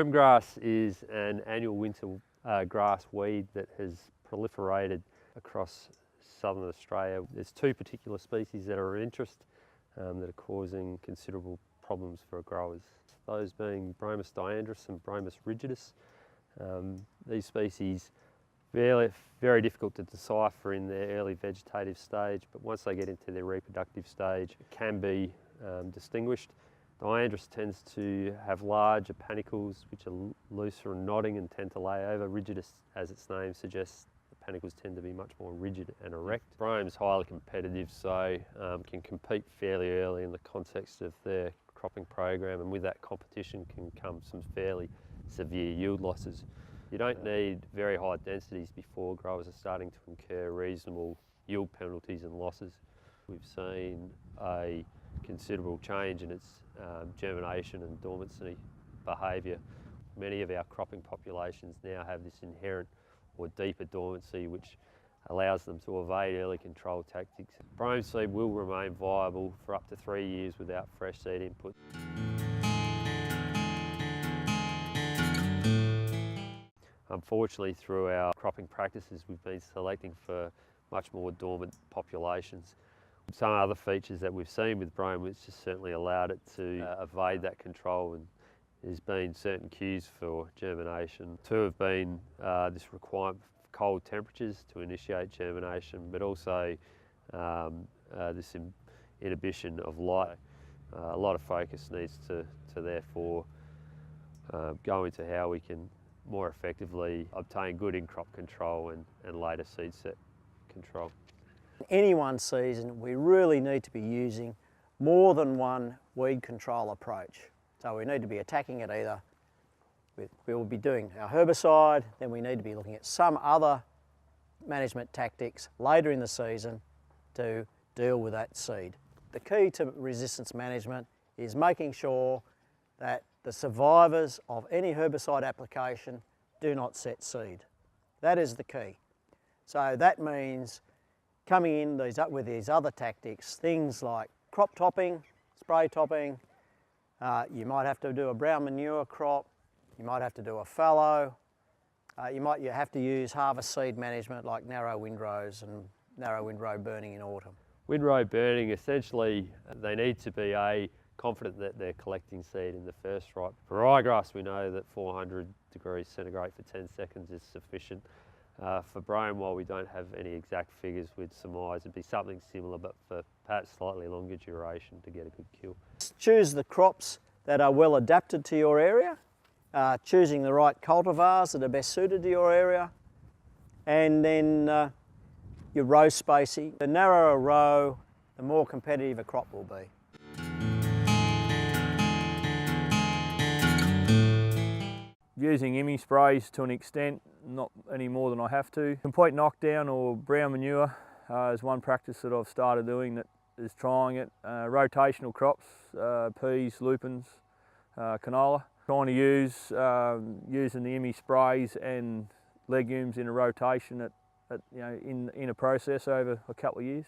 Brome grass is an annual winter grass weed that has proliferated across southern Australia. There's two particular species that are of interest that are causing considerable problems for growers. Those being Bromus diandrus and Bromus rigidus. These species very difficult to decipher in their early vegetative stage, but once they get into their reproductive stage, it can be distinguished. Diandrus tends to have larger panicles which are looser and nodding and tend to lay over. Rigidus, as its name suggests, the panicles tend to be much more rigid and erect. Brome's highly competitive, so can compete fairly early in the context of their cropping program, and with that competition can come some fairly severe yield losses. You don't need very high densities before growers are starting to incur reasonable yield penalties and losses. We've seen a considerable change in its germination and dormancy behaviour. Many of our cropping populations now have this inherent or deeper dormancy which allows them to evade early control tactics. Brome seed will remain viable for up to 3 years without fresh seed input. Unfortunately, through our cropping practices, we've been selecting for much more dormant populations. Some other features that we've seen with Brome which has certainly allowed it to evade that control, and there's been certain cues for germination. Two have been this requirement for cold temperatures to initiate germination, but also this inhibition of light. A lot of focus needs to therefore go into how we can more effectively obtain good in-crop control and later seed set control. Any one season, we really need to be using more than one weed control approach. So we need to be attacking it either we will be doing our herbicide, then we need to be looking at some other management tactics later in the season to deal with that seed. The key to resistance management is making sure that the survivors of any herbicide application do not set seed. That is the key. So that means coming in with these other tactics, things like crop topping, spray topping, you might have to do a brown manure crop, you might have to do a fallow, you have to use harvest seed management like narrow windrows and narrow windrow burning in autumn. Windrow burning, essentially they need to be confident that they're collecting seed in the first ripe. For ryegrass we know that 400 degrees centigrade for 10 seconds is sufficient. For Brome, while we don't have any exact figures, we'd surmise it'd be something similar but for perhaps slightly longer duration to get a good kill. Choose the crops that are well adapted to your area, choosing the right cultivars that are best suited to your area, and then your row spacing. The narrower a row, the more competitive a crop will be. Using IMI sprays to an extent, not any more than I have to. Complete knockdown or brown manure is one practice that I've started doing that is trying it. Rotational crops, peas, lupins, canola. Trying to use using the IMI sprays and legumes in a rotation in a process over a couple of years.